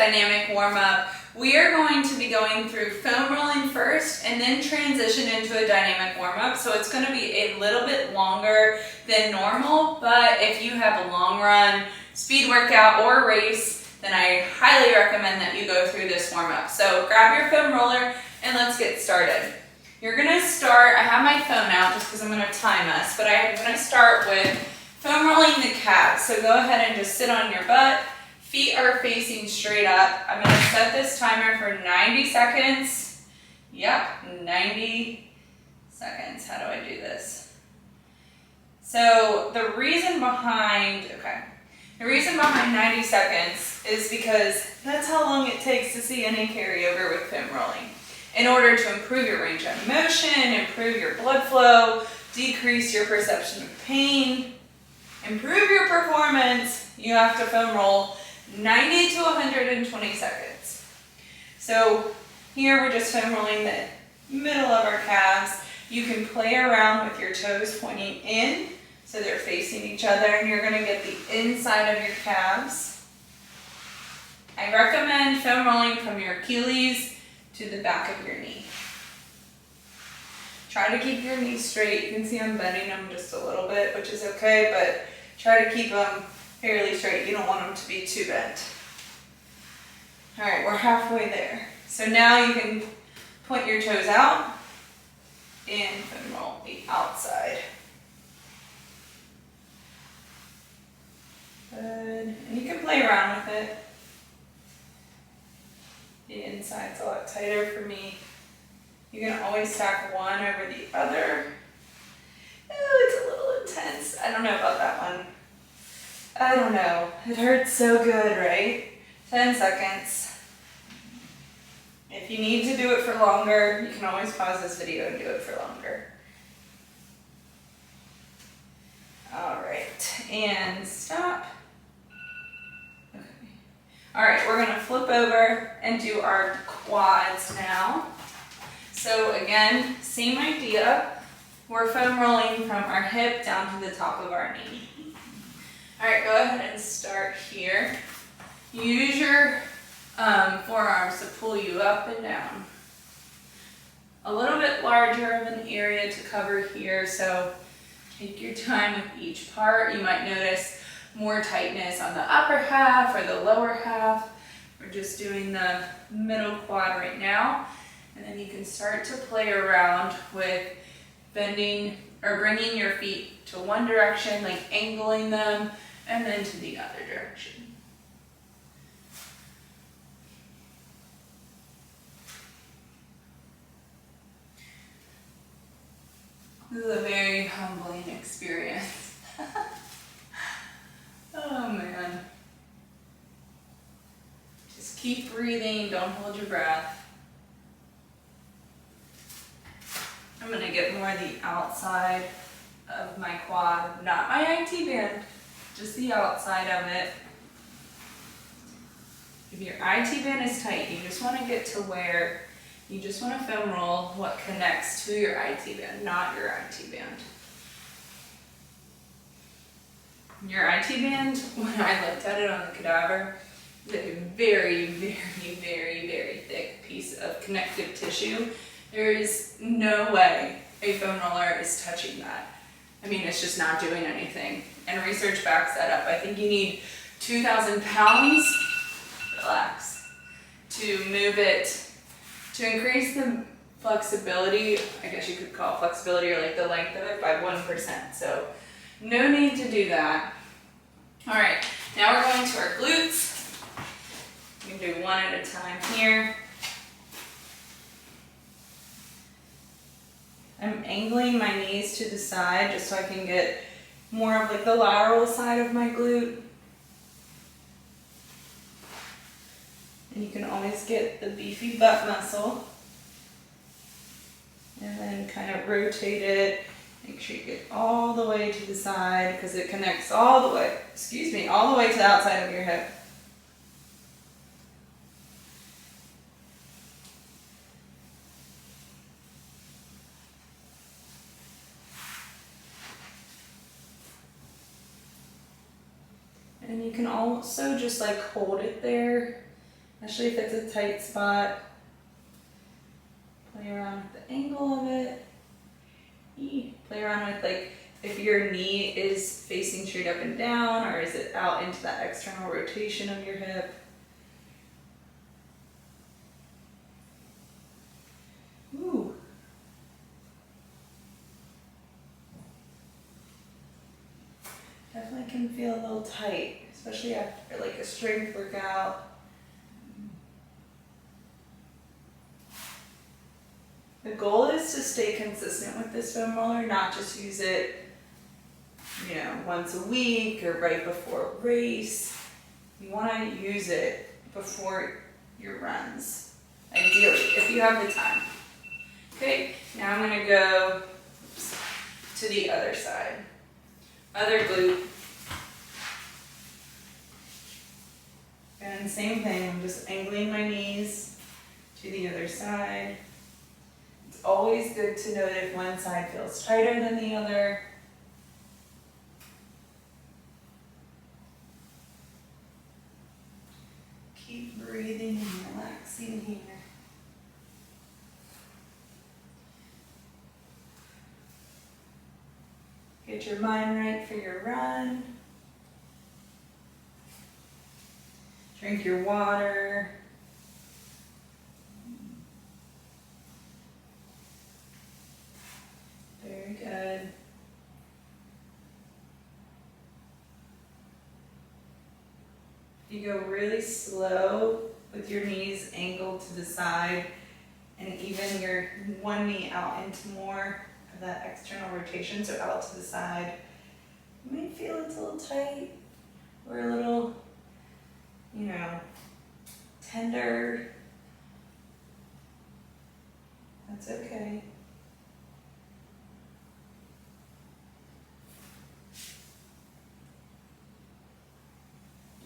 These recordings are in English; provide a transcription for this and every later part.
dynamic warm-up. We are going to be going through foam rolling first and then transition into a dynamic warm-up. So it's going to be a little bit longer than normal, but if you have a long run, speed workout, or race, then I highly recommend that you go through this warm-up. So grab your foam roller and let's get started. You're going to start, I have my phone out just because I'm going to time us, but I'm going to start with foam rolling the calves. So go ahead and just sit on your butt. Feet are facing straight up. I'm going to set this timer for 90 seconds. Yep, 90 seconds. How do I do this? So the reason behind 90 seconds is because that's how long it takes to see any carryover with foam rolling. In order to improve your range of motion, improve your blood flow, decrease your perception of pain, improve your performance, you have to foam roll 90 to 120 seconds. So here we're just foam rolling the middle of our calves. You can play around with your toes pointing in so they're facing each other, and you're going to get the inside of your calves. I recommend foam rolling from your Achilles to the back of your knee. Try to keep your knees straight. You can see I'm bending them just a little bit, which is okay, but try to keep them fairly straight. You don't want them to be too bent. All right, we're halfway there. So now you can point your toes out and foam roll the outside. Good. And you can play around with it. The inside's a lot tighter for me. You can always stack one over the other. Oh, it's a little intense. I don't know about that one. I don't know. It hurts so good, right? 10 seconds. If you need to do it for longer, you can always pause this video and do it for longer. All right, and stop. Okay. All right, we're gonna flip over and do our quads now. So again, same idea. We're foam rolling from our hip down to the top of our knee. All right, go ahead and start here. Use your forearms to pull you up and down. A little bit larger of an area to cover here, so take your time with each part. You might notice more tightness on the upper half or the lower half. We're just doing the middle quad right now, and then you can start to play around with bending or bringing your feet to one direction, like angling them, and then to the other direction. This is a very humbling experience. Oh man. Just keep breathing, don't hold your breath. I'm gonna get more the outside of my quad, not my IT band, just the outside of it. If your IT band is tight, you just wanna get to where you just want to foam roll what connects to your IT band, not your IT band. Your IT band, when I looked at it on the cadaver, is a very, very, very, very thick piece of connective tissue. There is no way a foam roller is touching that. I mean, it's just not doing anything. And research backs that up. I think you need 2,000 pounds, relax, to move it. To increase the flexibility, I guess you could call it flexibility, or like the length of it, by 1%. So no need to do that. All right, now we're going to our glutes. We can do one at a time here. I'm angling my knees to the side just so I can get more of like the lateral side of my glute. And you can always get the beefy butt muscle. And then kind of rotate it. Make sure you get all the way to the side because it connects all the way, all the way to the outside of your hip. And you can also just like hold it there especially if it's a tight spot. Play around with the angle of it. Play around with like if your knee is facing straight up and down, or is it out into that external rotation of your hip. Ooh. Definitely can feel a little tight, especially after like a strength workout. The goal is to stay consistent with this foam roller, not just use it, you know, once a week or right before a race. You want to use it before your runs, ideally, if you have the time. Okay, now I'm going to go to the other side. Other glute. And same thing, I'm just angling my knees to the other side. It's always good to note if one side feels tighter than the other. Keep breathing and relaxing here. Get your mind right for your run. Drink your water. Very good. You go really slow with your knees angled to the side and even your one knee out into more of that external rotation, so out to the side. You might feel it's a little tight or a little, you know, tender. That's okay.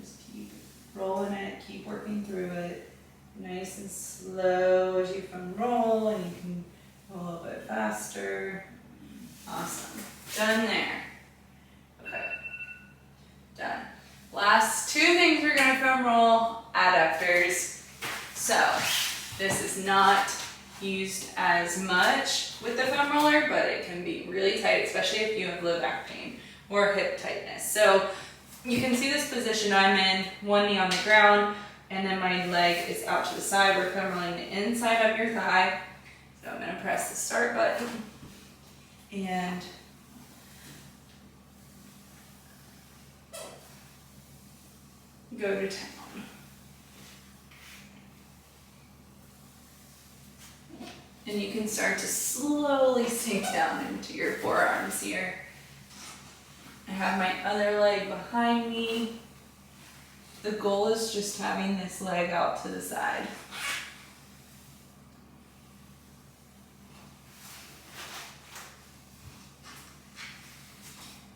Just keep rolling it, keep working through it. Nice and slow as you can roll, and you can go a little bit faster. Awesome. Done there. Okay. Done. Last two things we're going to foam roll, adductors. So this is not used as much with the foam roller, but it can be really tight, especially if you have low back pain or hip tightness. So you can see this position I'm in, one knee on the ground, and then my leg is out to the side. We're foam rolling the inside of your thigh. So I'm going to press the start button and go to town. And you can start to slowly sink down into your forearms here. I have my other leg behind me. The goal is just having this leg out to the side.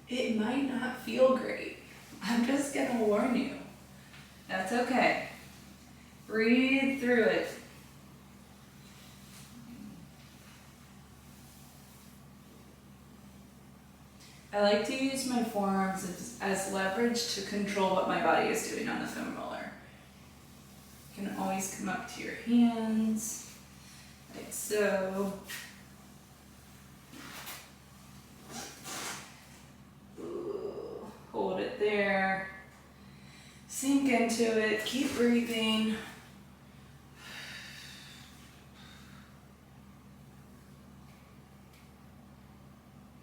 It might not feel great. I'm just gonna warn you. That's okay. Breathe through it. I like to use my forearms as leverage to control what my body is doing on the foam roller. You can always come up to your hands, like so. Ooh, hold it there. Sink into it, keep breathing.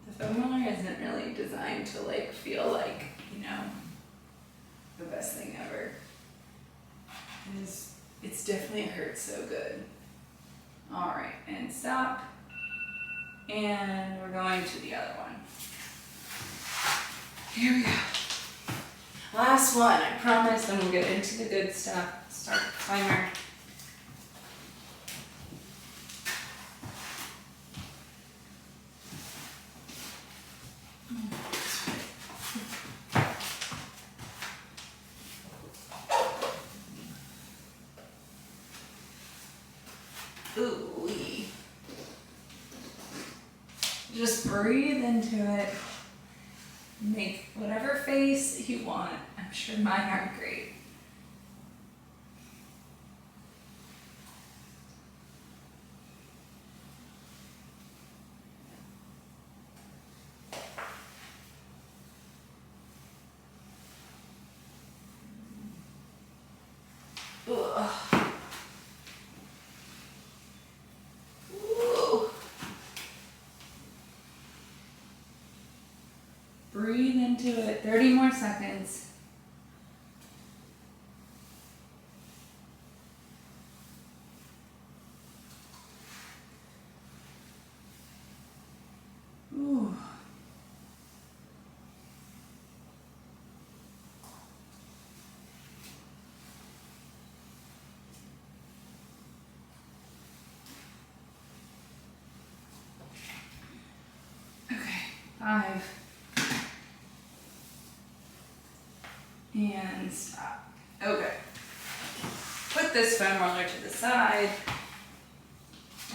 The foam roller isn't really designed to like feel like, you know, the best thing ever. It's definitely hurts so good. All right, and stop. And we're going to the other one. Here we go. Last one, I promise, then we'll get into the good stuff. Start the timer. Ooh-wee. Just breathe into it. Make whatever face you want. I'm sure mine aren't great. seconds. Ooh. Okay, 5. And stop. Okay. Put this foam roller to the side.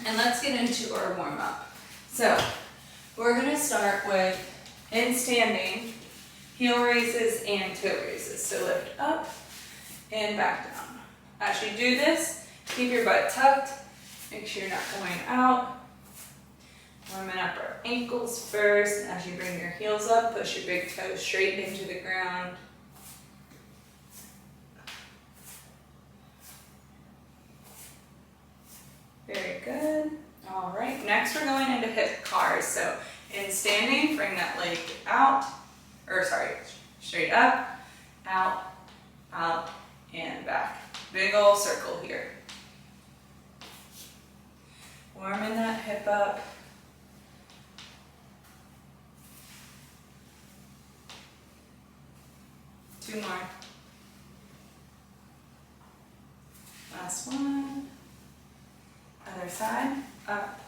And let's get into our warm up. So, we're going to start with, in standing, heel raises and toe raises. So lift up and back down. As you do this, keep your butt tucked. Make sure you're not going out. Warming up our ankles first. As you bring your heels up, push your big toes straight into the ground. Very good. All right, next we're going into hip cars. So in standing, bring that leg out, straight up, out, out, and back. Big ol' circle here. Warming that hip up. Two more. Last one. Other side, up.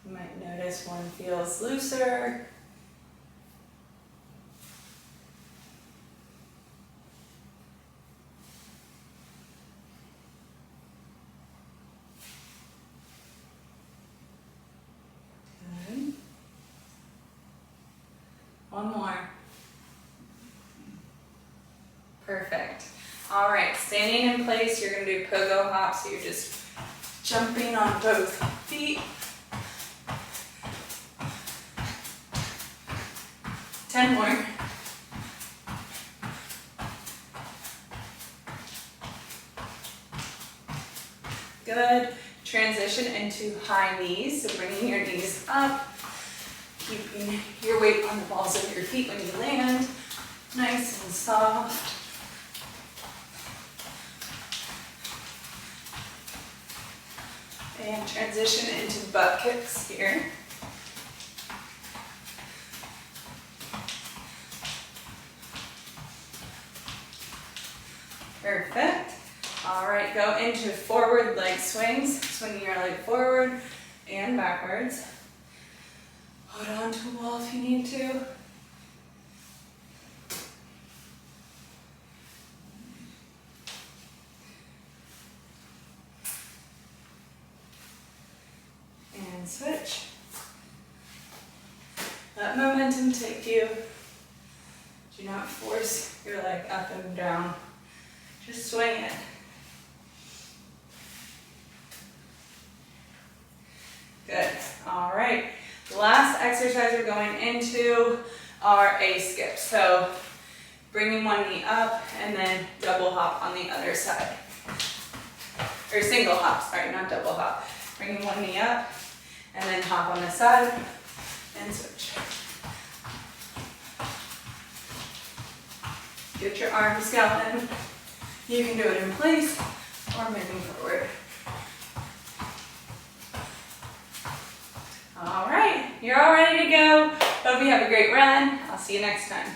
You might notice one feels looser. Good. One more. Perfect. All right, standing in place, you're going to do pogo hop, so you're just jumping on both feet. 10 more. Good. Transition into high knees, so bringing your knees up, keeping your weight on the balls of your feet when you land, nice and soft. And transition into butt kicks here. Perfect. All right, go into forward leg swings, swinging your leg forward and backwards. Hold on to a wall if you need to. And switch. Let momentum take you. Do not force your leg up and down. Just swing it. Good. All right. The last exercise we're going into are a skip. So bringing one knee up and then double hop on the other side. Or single hop, sorry, not double hop. Bringing one knee up and then hop on the side and switch. Get your arms going. You can do it in place or moving forward. All right, you're all ready to go. Hope you have a great run. I'll see you next time.